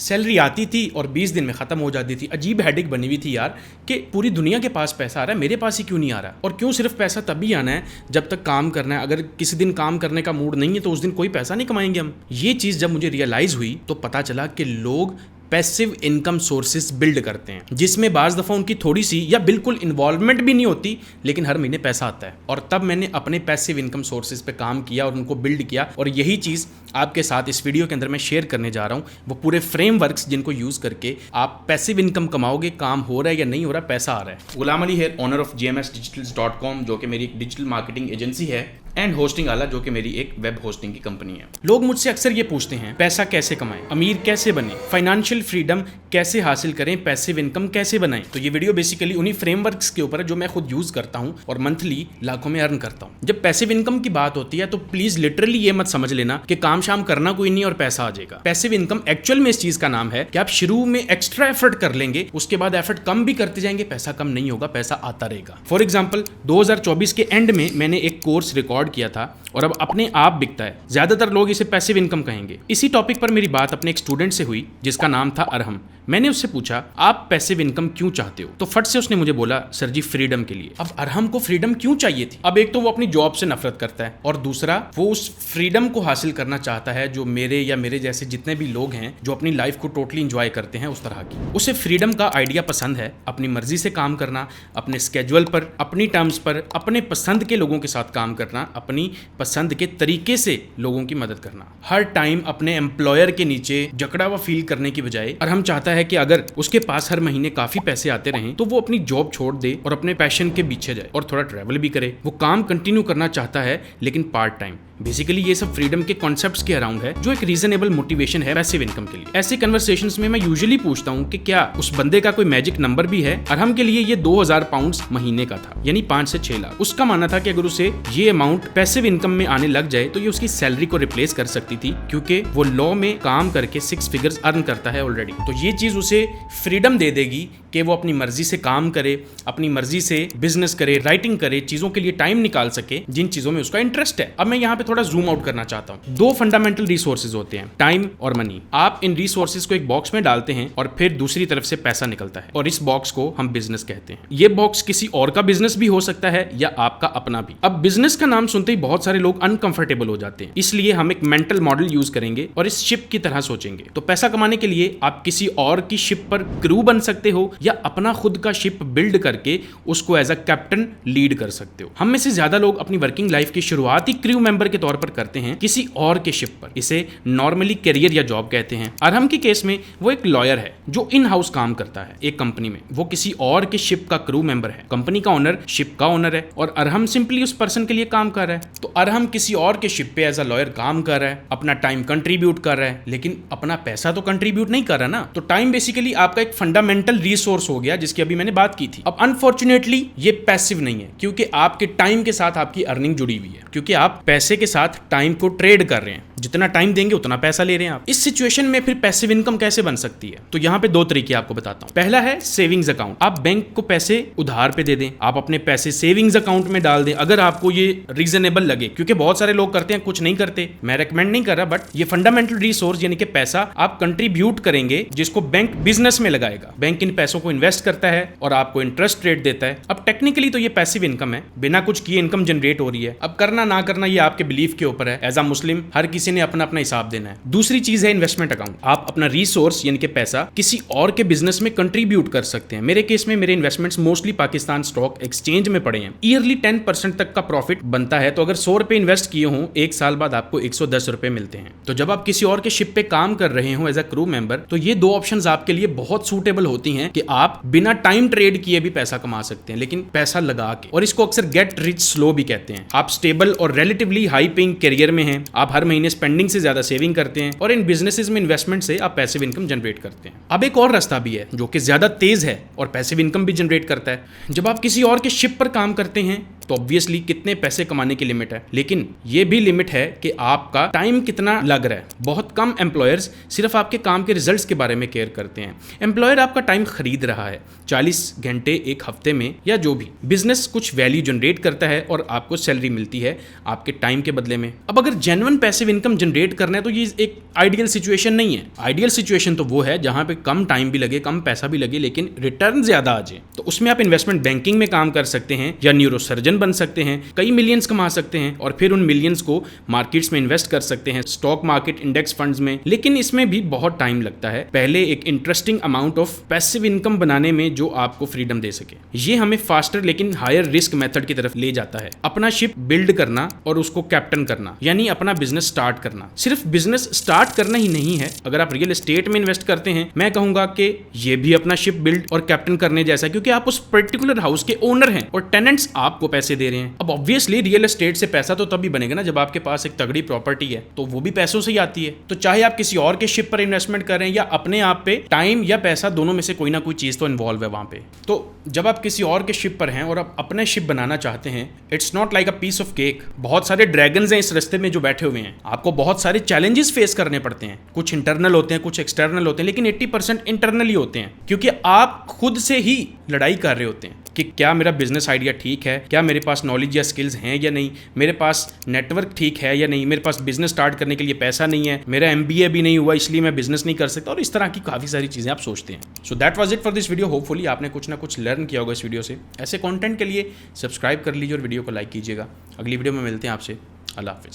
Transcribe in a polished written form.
Salary आती थी और 20 दिन में ख़त्म हो जाती थी। अजीब हेडेक बनी हुई थी यार कि पूरी दुनिया के पास पैसा आ रहा है, मेरे पास ही क्यों नहीं आ रहा, और क्यों सिर्फ पैसा तभी आना है जब तक काम करना है। अगर किसी दिन काम करने का मूड नहीं है तो उस दिन कोई पैसा नहीं कमाएंगे हम। ये चीज़ जब मुझे रियलाइज़ हुई तो पता चला कि लोग पैसिव इनकम सोर्सेज बिल्ड करते हैं जिसमें बाज़ दफ़ा उनकी थोड़ी सी या बिल्कुल इन्वॉल्वमेंट भी नहीं होती, लेकिन हर महीने पैसा आता है। और तब मैंने अपने पैसिव इनकम सोर्सेज पे काम किया और उनको बिल्ड किया, और यही चीज़ आपके साथ इस वीडियो के अंदर मैं शेयर करने जा रहा हूँ। वो पूरे फ्रेमवर्क्स जिनको यूज़ करके आप पैसिव इनकम कमाओगे, काम हो रहा है या नहीं हो रहा, पैसा आ रहा है। गुलाम अली है, ओनर ऑफ gmsdigitals.com, जो कि मेरी एक डिजिटल मार्केटिंग एजेंसी है, एंड होस्टिंग आला, जो कि मेरी एक वेब होस्टिंग की कंपनी है। लोग मुझसे अक्सर ये पूछते हैं पैसा कैसे कमाएं, अमीर कैसे बने, फाइनेंशियल फ्रीडम कैसे हासिल करें, पैसिव इनकम कैसे बनाएं। तो ये वीडियो बेसिकली उन्हीं फ्रेमवर्क्स के ऊपर है जो मैं खुद यूज करता हूं और मंथली लाखों में अर्न करता हूं। जब पैसिव इनकम की बात होती है तो प्लीज लिटरली ये मत समझ लेना कि काम शाम करना कोई नहीं और पैसा आ जाएगा। पैसिव इनकम एक्चुअल में इस चीज का नाम है कि आप शुरू में एक्स्ट्रा एफर्ट कर लेंगे, उसके बाद एफर्ट कम भी करते जाएंगे, पैसा कम नहीं होगा, पैसा आता रहेगा। फॉर एग्जाम्पल 2024 के एंड में मैंने एक कोर्स रिकॉर्ड किया था और अब अपने आप बिकता है। ज्यादातर लोग इसे पैसिव इनकम कहेंगे। इसी टॉपिक पर मेरी बात अपने एक स्टूडेंट से हुई जिसका नाम था अरहम। मैंने उससे पूछा आप पैसिव इनकम क्यों चाहते हो, तो फट से उसने मुझे बोला सर जी फ्रीडम के लिए। अब अरहम को फ्रीडम क्यों चाहिए थी? अब एक तो वो अपनी जॉब से नफरत करता है और दूसरा वो उस फ्रीडम को हासिल करना चाहता है जो मेरे या मेरे जैसे जितने भी लोग हैं जो अपनी लाइफ को टोटली इंजॉय करते हैं उस तरह की। उसे फ्रीडम का आइडिया पसंद है, अपनी मर्जी से काम करना, अपने स्केड्यूल पर, अपनी टर्म्स पर, अपने पसंद के लोगों के साथ काम करना, अपनी पसंद के तरीके से लोगों की मदद करना। हर टाइम अपने एम्प्लॉयर के नीचे जकड़ा हुआ फील करने की बजाय अरहम चाहता है कि अगर उसके पास हर महीने काफी पैसे आते रहें तो वो अपनी जॉब छोड़ दे और अपने पैशन के पीछे जाए और थोड़ा ट्रैवल भी करे। वो काम कंटिन्यू करना चाहता है लेकिन पार्ट टाइम। बेसिकली ये सब फ्रीडम के कॉन्सेप्ट्स के अराउंड है जो एक रीजनेबल मोटिवेशन है पैसिव इनकम के लिए। ऐसे कन्वर्सेशंस में मैं यूजुअली पूछता हूँ कि क्या उस बंदे का कोई मैजिक नंबर भी है। अरहम के लिए ये 2000 पाउंड्स महीने का था, यानी 5 से 6 लाख। उसका मानना था कि अगर उसे ये अमाउंट पैसिव इनकम में आने लग जाए तो ये उसकी सैलरी को रिप्लेस कर सकती थी, क्योंकि वो लॉ में काम करके 6 फिगर्स अर्न करता है ऑलरेडी। तो ये चीज उसे फ्रीडम दे देगी कि वो अपनी मर्जी से काम करे, अपनी मर्जी से बिजनेस करे, राइटिंग करे, चीजों के लिए टाइम निकाल सके जिन चीजों में उसका इंटरेस्ट है। अब मैं यहाँ पे थोड़ा जूम आउट करना चाहता हूँ। 2 फंडामेंटल रिसोर्सेज होते हैं, टाइम और मनी। आप इन रिसोर्सेज को एक बॉक्स में डालते हैं और फिर दूसरी तरफ से पैसा निकलता है, और इस बॉक्स को हम बिजनेस कहते हैं। ये बॉक्स किसी और का बिजनेस भी हो सकता है या आपका अपना भी। अब बिजनेस का नाम सुनते ही बहुत सारे लोग अनकंफर्टेबल हो जाते हैं, इसलिए हम एक मेंटल मॉडल यूज करेंगे और इस शिप की तरह सोचेंगे। तो पैसा कमाने के लिए आप किसी और की शिप पर क्रू बन सकते हो या अपना खुद का शिप बिल्ड करके उसको एज अ कैप्टन लीड कर सकते हो। हम में से ज्यादा लोग अपनी वर्किंग लाइफ की शुरुआत ही क्रू मेंबर के तौर पर करते हैं किसी और के शिप पर। इसे नॉर्मली करियर या जॉब कहते हैं। अरहम के केस में वो एक लॉयर है जो इन हाउस काम करता है एक कंपनी में। वो किसी और के शिप का क्रू मेंबर है। कंपनी का ओनर शिप का ओनर है और अरहम सिंपली उस पर्सन के लिए काम कर रहा है। तो अरहम किसी और के शिप पे एज अ लॉयर काम कर रहा है, अपना टाइम कंट्रीब्यूट कर रहा है, लेकिन अपना पैसा तो कंट्रीब्यूट नहीं कर रहा ना। तो टाइम बेसिकली आपका एक फंडामेंटल रिसोर्स हो गया जिसकी अभी मैंने बात की थी। अब अनफॉर्चुनेटली ये पैसिव नहीं है, क्योंकि आपके टाइम के साथ आपकी अर्निंग जुड़ी हुई है, क्योंकि आप पैसे के साथ टाइम को ट्रेड कर रहे हैं। जितना टाइम देंगे उतना पैसा ले रहे हैं आप। इस सिचुएशन में फिर पैसिव इनकम कैसे बन सकती है? तो यहाँ पे 2 तरीके आपको बताता हूँ। पहला है सेविंग्स अकाउंट। आप बैंक को पैसे उधार पे दे दें, आप अपने पैसे सेविंग्स अकाउंट में डाल दें अगर आपको ये रीजनेबल लगे, क्योंकि बहुत सारे लोग करते हैं, कुछ नहीं करते। मैं रेकमेंड नहीं कर रहा, बट ये फंडामेंटल रिसोर्स यानी कि पैसा आप कंट्रीब्यूट करेंगे जिसको बैंक बिजनेस में लगाएगा। बैंक इन पैसों को इन्वेस्ट करता है और आपको इंटरेस्ट रेट देता है। अब टेक्निकली तो ये पैसिव इनकम है, बिना कुछ किए इनकम जनरेट हो रही है। अब करना ना करना ये आपके बिलीफ के ऊपर है। एज अ मुस्लिम हर किसी ने अपना अपना हिसाब देना है। दूसरी चीज है इन्वेस्टमेंट अकाउंट। आप अपना रिसोर्स यानी कि पैसा किसी और के बिजनेस में कंट्रीब्यूट कर सकते हैं। मेरे केस में मेरे investments mostly Pakistan stock exchange में पड़े हैं। ईयरली 10% तक का प्रॉफिट बनता है। तो अगर 100 रुपए इन्वेस्ट किए हों, 1 साल बाद आपको 110 रुपए मिलते हैं। तो जब आप किसी और के शिप पे काम कर रहे हो एज अ क्रू मेंबर, तो ये 2 ऑप्शंस आपके लिए बहुत सूटेबल होती हैं कि आप बिना टाइम ट्रेड किए भी पैसा कमा सकते हैं, लेकिन पैसा लगा के। और इसको अक्सर गेट रिच स्लो भी कहते हैं। आप स्टेबल और रिलेटिवली हाई पेइंग करियर में हैं, आप हर महीने स्पेंडिंग से ज्यादा सेविंग करते हैं और इन बिजनेसेस में इन्वेस्टमेंट से आप पैसिव इनकम जनरेट करते हैं। अब एक और रास्ता भी है जो कि ज्यादा तेज है और पैसिव इनकम भी जनरेट करता है। जब आप किसी और के शिप पर काम करते हैं तो ऑब्वियसली कितने पैसे कमाने की लिमिट है, लेकिन ये भी लिमिट है कि आपका टाइम कितना लग रहा है। बहुत कम एम्प्लॉयर्स सिर्फ आपके काम के रिजल्ट्स के बारे में केयर करते हैं। एम्प्लॉयर आपका टाइम खरीद रहा है, 40 घंटे एक हफ्ते में या जो भी। बिजनेस कुछ वैल्यू जनरेट करता है और आपको सैलरी मिलती है आपके टाइम के बदले में। अब अगर जेन्युइन पैसिव इनकम जनरेट करना है तो ये एक आइडियल सिचुएशन नहीं है। आइडियल सिचुएशन तो वो है जहां पे कम टाइम भी लगे, कम पैसा भी लगे, लेकिन रिटर्न ज्यादा आ जाए। तो उसमें आप इन्वेस्टमेंट बैंकिंग में काम कर सकते हैं या न्यूरोसर्जन बन सकते हैं, कई मिलियंस कमा सकते हैं और फिर उन मिलियंस को मार्केट्स में इन्वेस्ट कर सकते हैं, स्टॉक मार्केट, इंडेक्स फंड्स में। लेकिन इसमें भी बहुत टाइम लगता है। पहले एक interesting amount of passive income बनाने में जो आपको फ्रीडम दे सके। ये हमें फास्टर लेकिन हायर रिस्क मेथड की तरफ ले जाता है। अपना शिप बिल्ड करना और उसको कैप्टन करना, यानी अपना बिजनेस स्टार्ट करना। सिर्फ बिजनेस स्टार्ट करना ही नहीं है। अगर आप रियल एस्टेट में इन्वेस्ट करते हैं, मैं कहूंगा कि ये भी अपना शिप बिल्ड और कैप्टन करने जैसा है, क्योंकि आप उस पर्टिकुलर हाउस के ओनर हैं और टेनेंट्स आपको पैसे दे रहे हैं। अब ऑब्वियसली रियल एस्टेट से पैसा तो तभी बनेगा ना जब आपके पास एक तगड़ी प्रॉपर्टी है, तो वो भी पैसों से ही आती है। तो चाहे आप किसी और के शिप पर इन्वेस्टमेंट कर रहे हैं या अपने आप पे, टाइम या पैसा दोनों में से कोई ना कोई चीज तो इन्वॉल्व है वहां पे। तो जब आप किसी और के शिप पर हैं और आप अपने शिप बनाना चाहते हैं, it's not like a piece of cake. बहुत सारे ड्रैगन्स हैं इस रास्ते में जो बैठे हुए हैं। आपको बहुत सारे चैलेंजेस फेस करने पड़ते हैं। कुछ इंटरनल होते हैं, कुछ एक्सटर्नल होते हैं, लेकिन 80% इंटरनली होते हैं, क्योंकि आप खुद से ही लड़ाई कर रहे होते हैं कि क्या मेरा बिजनेस आइडिया ठीक है, क्या मेरे पास नॉलेज या स्किल्स हैं या नहीं, मेरे पास नेटवर्क ठीक है या नहीं, मेरे पास बिजनेस स्टार्ट करने के लिए पैसा नहीं है, मेरा MBA भी नहीं हुआ इसलिए मैं बिजनेस नहीं कर सकता, और इस तरह की काफ़ी सारी चीज़ें आप सोचते हैं। So that was it for this video. Hopefully आपने कुछ ना कुछ लर्न किया होगा इस वीडियो से। ऐसे कंटेंट के लिए सब्सक्राइब कर लीजिए और वीडियो को लाइक कीजिएगा। अगली वीडियो में मिलते हैं आपसे। अल्लाह हाफिज़।